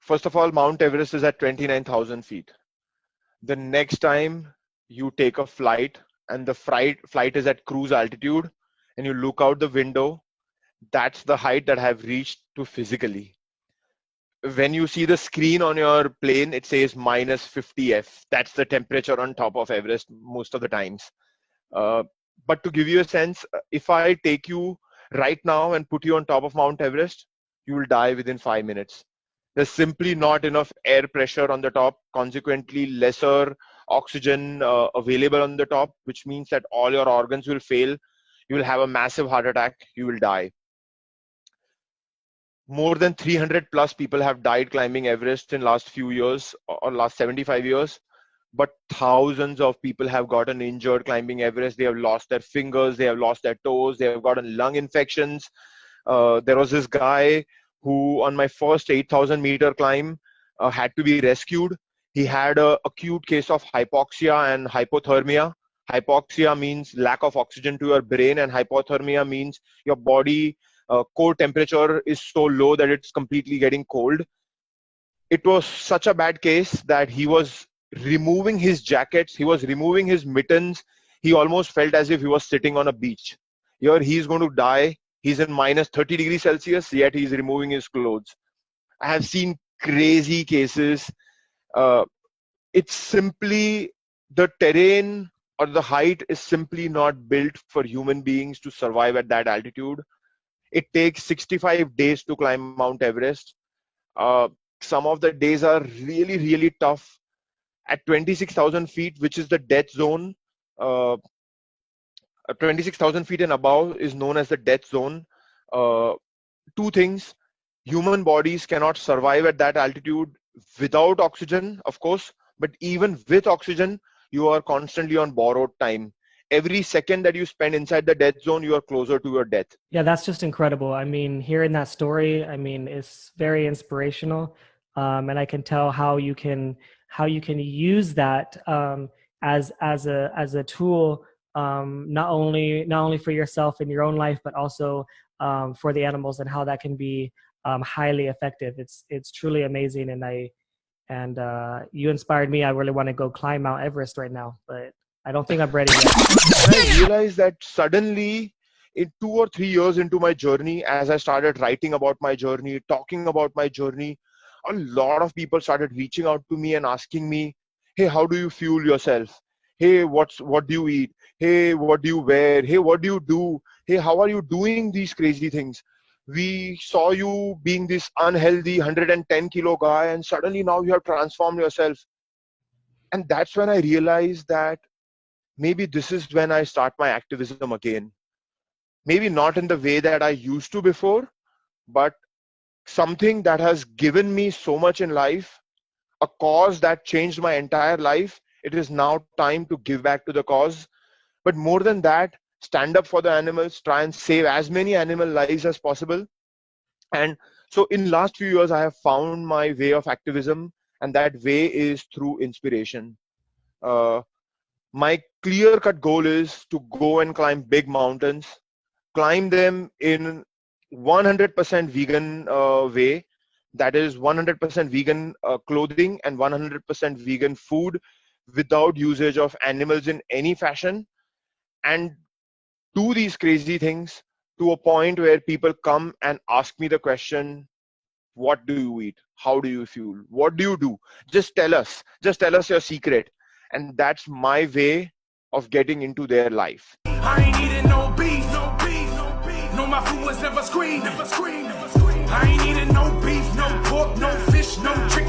First of all, Mount Everest is at 29,000 feet. The next time you take a flight and the flight is at cruise altitude and you look out the window, that's the height that I have reached to physically. When you see the screen on your plane, it says minus 50 F. That's the temperature on top of Everest most of the times. But to give you a sense, if I take you right now and put you on top of Mount Everest, you will die within 5 minutes. There's simply not enough air pressure on the top, consequently lesser oxygen available on the top, which means that all your organs will fail. You will have a massive heart attack, you will die. More than 300 plus people have died climbing Everest in last few years or last 75 years. But thousands of people have gotten injured climbing Everest. They have lost their fingers, they have lost their toes, they have gotten lung infections. There was this guy who on my first 8,000 meter climb had to be rescued. He had an acute case of hypoxia and hypothermia. Hypoxia means lack of oxygen to your brain, and hypothermia means your body core temperature is so low that it's completely getting cold. It was such a bad case that he was removing his jackets, he was removing his mittens. He almost felt as if he was sitting on a beach. Here he's going to die. He's in minus 30 degrees Celsius, yet he's removing his clothes. I have seen crazy cases. It's simply the terrain or the height is simply not built for human beings to survive at that altitude. It takes 65 days to climb Mount Everest. Some of the days are really, really tough. At 26,000 feet, which is the death zone, 26,000 feet and above is known as the death zone. Two things: human bodies cannot survive at that altitude without oxygen, of course, but even with oxygen, you are constantly on borrowed time. Every second that you spend inside the death zone, you are closer to your death. Yeah, that's just incredible. I mean, hearing that story, I mean, it's very inspirational. And I can tell how you can use that as a tool, not only for yourself in your own life, but also for the animals, and how that can be highly effective. It's truly amazing, and you inspired me. I really want to go climb Mount Everest right now, but I don't think I'm ready yet. And I realized that suddenly, in 2 or 3 years into my journey, as I started writing about my journey, talking about my journey, a lot of people started reaching out to me and asking me, hey, how do you fuel yourself? Hey, what do you eat? Hey, what do you wear? Hey, what do you do? Hey, how are you doing these crazy things? We saw you being this unhealthy 110 kilo guy, and suddenly now you have transformed yourself. And that's when I realized that maybe this is when I start my activism again. Maybe not in the way that I used to before, but something that has given me so much in life, a cause that changed my entire life. It is now time to give back to the cause. But more than that, stand up for the animals, try and save as many animal lives as possible. And so in last few years, I have found my way of activism, and that way is through inspiration. My clear-cut goal is to go and climb big mountains, climb them in 100% vegan way. That is 100% vegan clothing and 100% vegan food without usage of animals in any fashion, and do these crazy things to a point where people come and ask me the question, what do you eat? How do you fuel? What do you do? Just tell us your secret. And that's my way of getting into their life. I ain't eating no beef, no beef, no beef. No, my food was never screamed, never screamed, never screamed. I ain't eating no beef, no pork, no fish, no chicken.